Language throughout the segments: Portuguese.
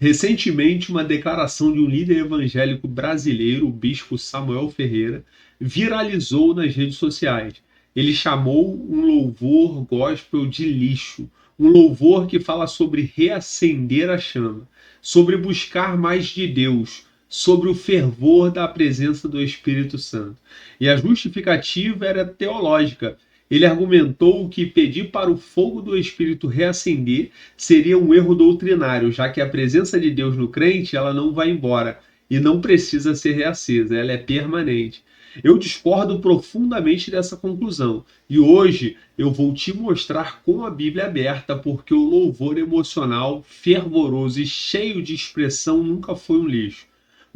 Recentemente, uma declaração de um líder evangélico brasileiro, o bispo Samuel Ferreira, viralizou nas redes sociais. Ele chamou um louvor gospel de lixo, um louvor que fala sobre reacender a chama, sobre buscar mais de Deus, sobre o fervor da presença do Espírito Santo. E a justificativa era teológica. Ele argumentou que pedir para o fogo do Espírito reacender seria um erro doutrinário, já que a presença de Deus no crente ela não vai embora e não precisa ser reacesa, ela é permanente. Eu discordo profundamente dessa conclusão e hoje eu vou te mostrar com a Bíblia aberta porque o louvor emocional, fervoroso e cheio de expressão nunca foi um lixo.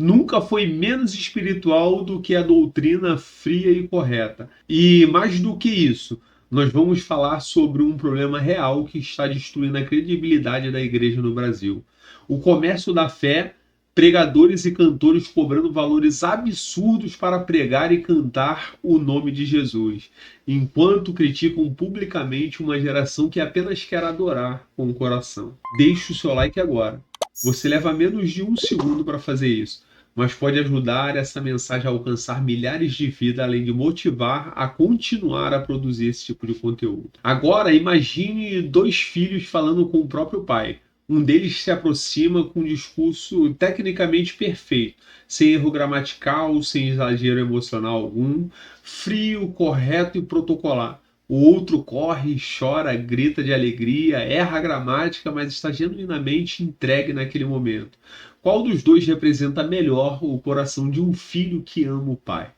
Nunca foi menos espiritual do que a doutrina fria e correta. E mais do que isso, nós vamos falar sobre um problema real que está destruindo a credibilidade da igreja no Brasil. O comércio da fé, pregadores e cantores cobrando valores absurdos para pregar e cantar o nome de Jesus, enquanto criticam publicamente uma geração que apenas quer adorar com o coração. Deixe o seu like agora. Você leva menos de 1 segundo para fazer isso, mas pode ajudar essa mensagem a alcançar milhares de vidas, além de motivar a continuar a produzir esse tipo de conteúdo. Agora, imagine 2 filhos falando com o próprio pai. Um deles se aproxima com um discurso tecnicamente perfeito, sem erro gramatical, sem exagero emocional algum, frio, correto e protocolar. O outro corre, chora, grita de alegria, erra a gramática, mas está genuinamente entregue naquele momento. Qual dos dois representa melhor o coração de um filho que ama o pai?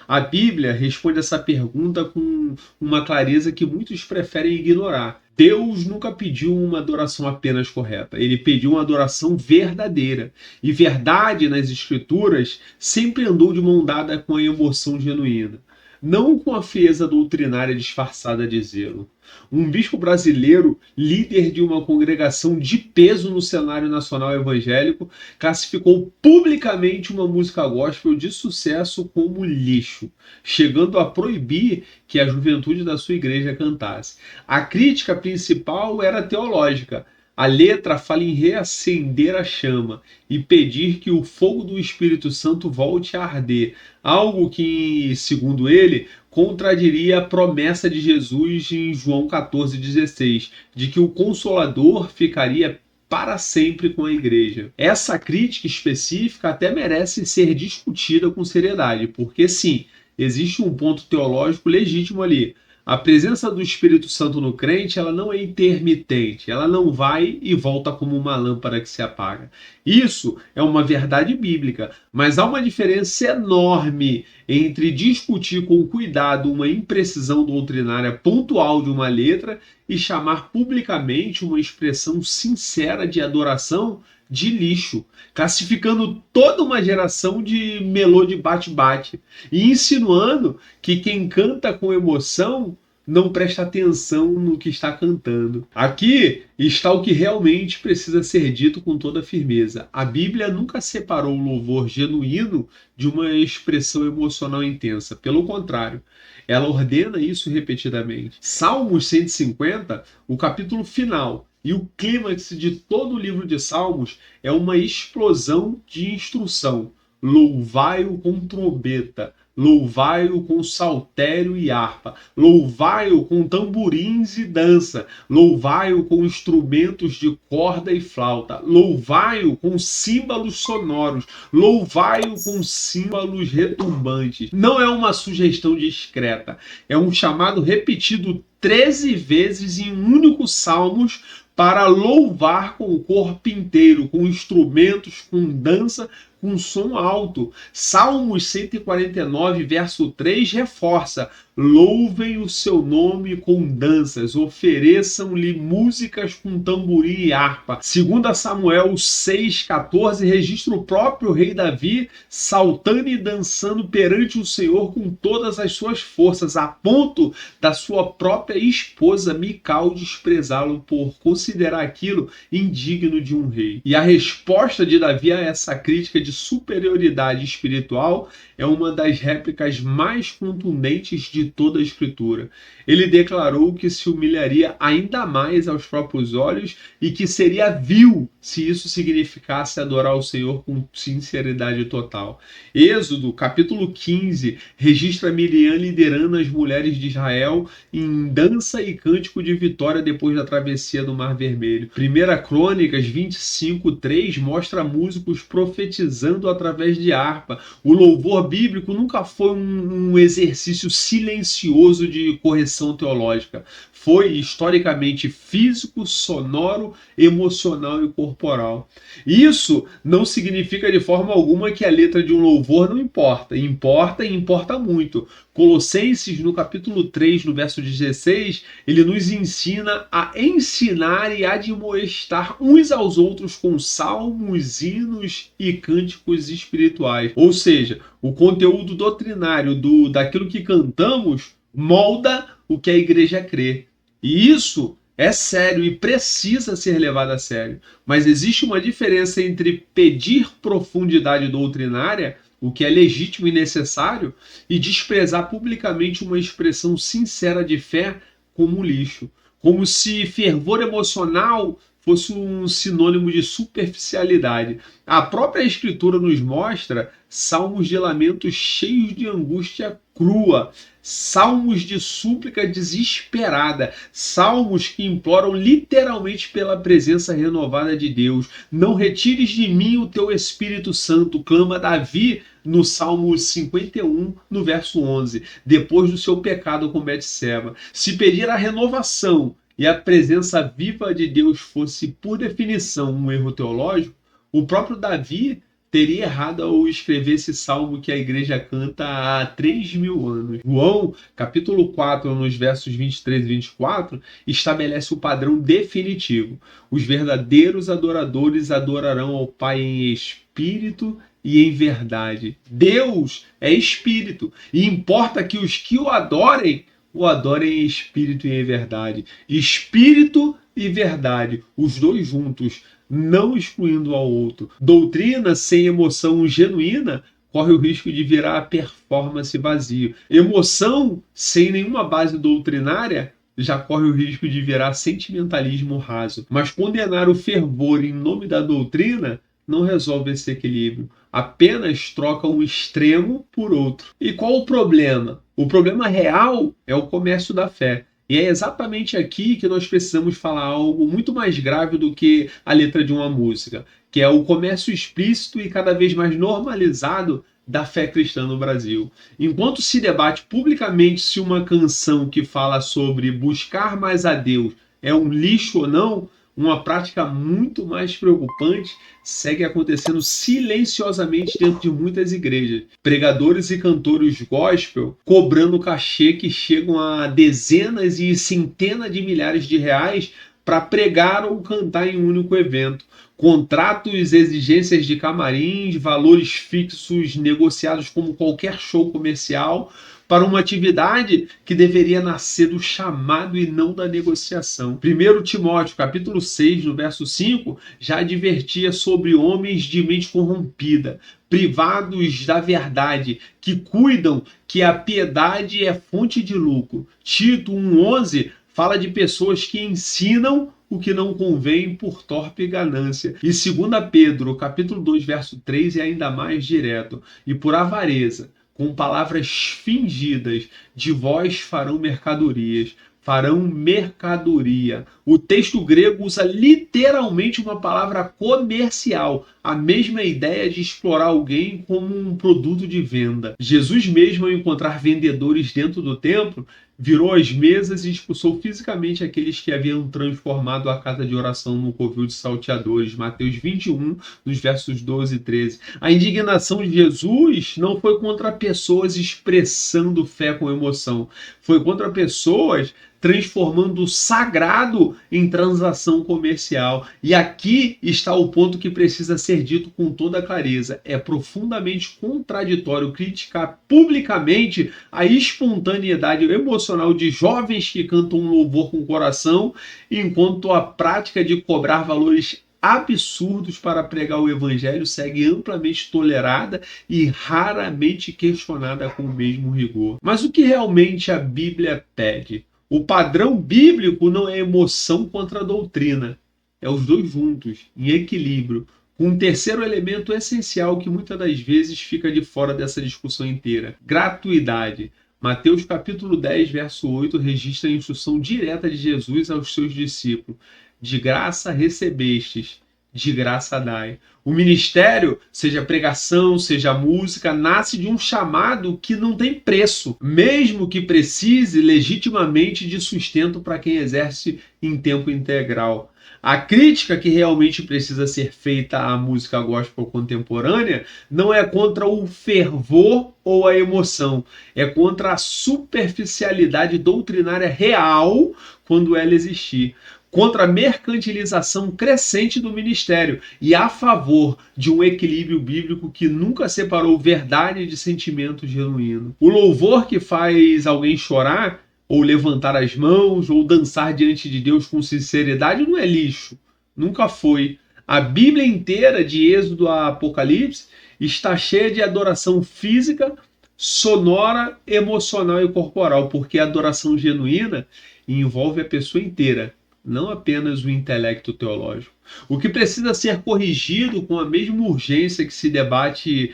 A Bíblia responde essa pergunta com uma clareza que muitos preferem ignorar. Deus nunca pediu uma adoração apenas correta, ele pediu uma adoração verdadeira. E verdade nas Escrituras sempre andou de mão dada com a emoção genuína, não com a frieza doutrinária disfarçada de zelo. Um bispo brasileiro, líder de uma congregação de peso no cenário nacional evangélico, classificou publicamente uma música gospel de sucesso como lixo, chegando a proibir que a juventude da sua igreja cantasse. A crítica principal era teológica. A letra fala em reacender a chama e pedir que o fogo do Espírito Santo volte a arder, algo que, segundo ele, contradiria a promessa de Jesus em João 14,16, de que o Consolador ficaria para sempre com a igreja. Essa crítica específica até merece ser discutida com seriedade, porque sim, existe um ponto teológico legítimo ali. A presença do Espírito Santo no crente, ela não é intermitente, ela não vai e volta como uma lâmpada que se apaga. Isso é uma verdade bíblica, mas há uma diferença enorme entre discutir com cuidado uma imprecisão doutrinária pontual de uma letra e chamar publicamente uma expressão sincera de adoração de lixo, classificando toda uma geração de melô de bate-bate e insinuando que quem canta com emoção não presta atenção no que está cantando. Aqui está o que realmente precisa ser dito com toda firmeza. A Bíblia nunca separou o louvor genuíno de uma expressão emocional intensa. Pelo contrário, ela ordena isso repetidamente. Salmos 150, o capítulo final, e o clímax de todo o livro de Salmos é uma explosão de instrução. Louvai-o com trombeta, louvai-o com saltério e harpa, louvai-o com tamborins e dança, louvai-o com instrumentos de corda e flauta, louvai-o com símbolos sonoros, louvai-o com símbolos retumbantes. Não é uma sugestão discreta, é um chamado repetido 13 vezes em um único Salmos para louvar com o corpo inteiro, com instrumentos, com dança, com som alto. Salmos 149, verso 3 reforça: louvem o seu nome com danças, ofereçam-lhe músicas com tamborim e harpa. 2 Samuel 6,14 registra o próprio rei Davi saltando e dançando perante o Senhor com todas as suas forças, a ponto da sua própria esposa Mical desprezá-lo por considerar aquilo indigno de um rei. E a resposta de Davi a essa crítica de superioridade espiritual é uma das réplicas mais contundentes de toda a Escritura. Ele declarou que se humilharia ainda mais aos próprios olhos e que seria vil se isso significasse adorar o Senhor com sinceridade total. Êxodo, capítulo 15, registra Miriam liderando as mulheres de Israel em dança e cântico de vitória depois da travessia do Mar Vermelho. 1 Crônicas 25:3 mostra músicos profetizando através de harpa. O louvor bíblico nunca foi um exercício silencioso de correção teológica. Foi historicamente físico, sonoro, emocional e corporal. Isso não significa de forma alguma que a letra de um louvor não importa. Importa e importa muito. Colossenses, no capítulo 3, no verso 16, ele nos ensina a ensinar e admoestar uns aos outros com salmos, hinos e cânticos espirituais. Ou seja, o conteúdo doutrinário daquilo que cantamos molda o que a igreja crê. E isso é sério e precisa ser levado a sério. Mas existe uma diferença entre pedir profundidade doutrinária, o que é legítimo e necessário, e desprezar publicamente uma expressão sincera de fé como lixo. Como se fervor emocional fosse um sinônimo de superficialidade. A própria Escritura nos mostra salmos de lamentos cheios de angústia crua, salmos de súplica desesperada, salmos que imploram literalmente pela presença renovada de Deus. Não retires de mim o teu Espírito Santo, clama Davi no Salmo 51, no verso 11, depois do seu pecado com Betseba. Se pedir a renovação e a presença viva de Deus fosse, por definição, um erro teológico, o próprio Davi teria errado ao escrever esse salmo que a igreja canta há 3.000 anos. João, capítulo 4, nos versos 23 e 24, estabelece o padrão definitivo. Os verdadeiros adoradores adorarão ao Pai em espírito e em verdade. Deus é espírito, e importa que os que o adorem em espírito e em verdade. Espírito e verdade, os dois juntos, não excluindo ao outro. Doutrina sem emoção genuína corre o risco de virar performance vazio. Emoção sem nenhuma base doutrinária já corre o risco de virar sentimentalismo raso. Mas condenar o fervor em nome da doutrina não resolve esse equilíbrio. Apenas troca um extremo por outro. E qual o problema? O problema real é o comércio da fé. E é exatamente aqui que nós precisamos falar algo muito mais grave do que a letra de uma música, que é o comércio explícito e cada vez mais normalizado da fé cristã no Brasil. Enquanto se debate publicamente se uma canção que fala sobre buscar mais a Deus é um lixo ou não, uma prática muito mais preocupante segue acontecendo silenciosamente dentro de muitas igrejas. Pregadores e cantores gospel cobrando cachê que chegam a dezenas e centenas de milhares de reais para pregar ou cantar em um único evento. Contratos, exigências de camarins, valores fixos negociados como qualquer show comercial, para uma atividade que deveria nascer do chamado e não da negociação. 1 Timóteo, capítulo 6, no verso 5, já advertia sobre homens de mente corrompida, privados da verdade, que cuidam que a piedade é fonte de lucro. Tito 1,11 fala de pessoas que ensinam o que não convém por torpe ganância. E 2 Pedro, capítulo 2, verso 3, é ainda mais direto. E por avareza, com palavras fingidas, de vós farão mercadorias. Farão mercadoria. O texto grego usa literalmente uma palavra comercial, a mesma ideia de explorar alguém como um produto de venda. Jesus mesmo, ao encontrar vendedores dentro do templo, virou as mesas e expulsou fisicamente aqueles que haviam transformado a casa de oração num covil de salteadores. Mateus 21, nos versos 12 e 13. A indignação de Jesus não foi contra pessoas expressando fé com emoção. Foi contra pessoas transformando o sagrado em transação comercial. E aqui está o ponto que precisa ser dito com toda clareza. É profundamente contraditório criticar publicamente a espontaneidade emocional de jovens que cantam um louvor com o coração, enquanto a prática de cobrar valores absurdos para pregar o evangelho segue amplamente tolerada e raramente questionada com o mesmo rigor. Mas o que realmente a Bíblia pede? O padrão bíblico não é emoção contra a doutrina, é os dois juntos, em equilíbrio, com um terceiro elemento essencial que muitas das vezes fica de fora dessa discussão inteira: gratuidade. Mateus capítulo 10, verso 8, registra a instrução direta de Jesus aos seus discípulos: de graça recebestes, de graça dai. O ministério, seja pregação, seja música, nasce de um chamado que não tem preço, mesmo que precise legitimamente de sustento para quem exerce em tempo integral. A crítica que realmente precisa ser feita à música gospel contemporânea não é contra o fervor ou a emoção, é contra a superficialidade doutrinária real quando ela existir, contra a mercantilização crescente do ministério e a favor de um equilíbrio bíblico que nunca separou verdade de sentimento genuíno. O louvor que faz alguém chorar, ou levantar as mãos, ou dançar diante de Deus com sinceridade, não é lixo. Nunca foi. A Bíblia inteira, de Êxodo a Apocalipse, está cheia de adoração física, sonora, emocional e corporal, porque a adoração genuína envolve a pessoa inteira, não apenas o intelecto teológico. O que precisa ser corrigido com a mesma urgência que se debate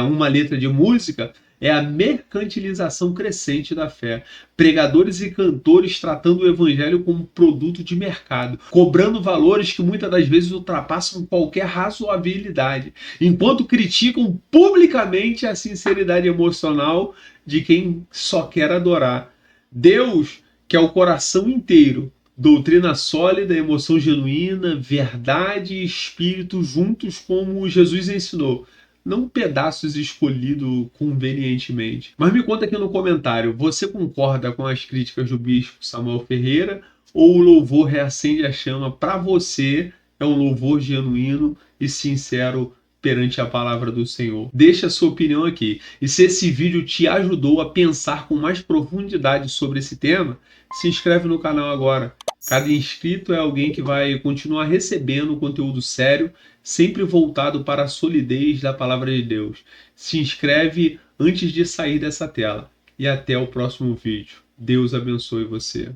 uma letra de música é a mercantilização crescente da fé. Pregadores e cantores tratando o evangelho como produto de mercado, cobrando valores que muitas das vezes ultrapassam qualquer razoabilidade, enquanto criticam publicamente a sinceridade emocional de quem só quer adorar. Deus quer o coração inteiro, doutrina sólida, emoção genuína, verdade e espírito juntos como Jesus ensinou. Não pedaços escolhidos convenientemente. Mas me conta aqui no comentário, você concorda com as críticas do bispo Samuel Ferreira ou o louvor reacende a chama para você é um louvor genuíno e sincero perante a palavra do Senhor? Deixa a sua opinião aqui. E se esse vídeo te ajudou a pensar com mais profundidade sobre esse tema, se inscreve no canal agora. Cada inscrito é alguém que vai continuar recebendo conteúdo sério, sempre voltado para a solidez da palavra de Deus. Se inscreve antes de sair dessa tela. E até o próximo vídeo. Deus abençoe você.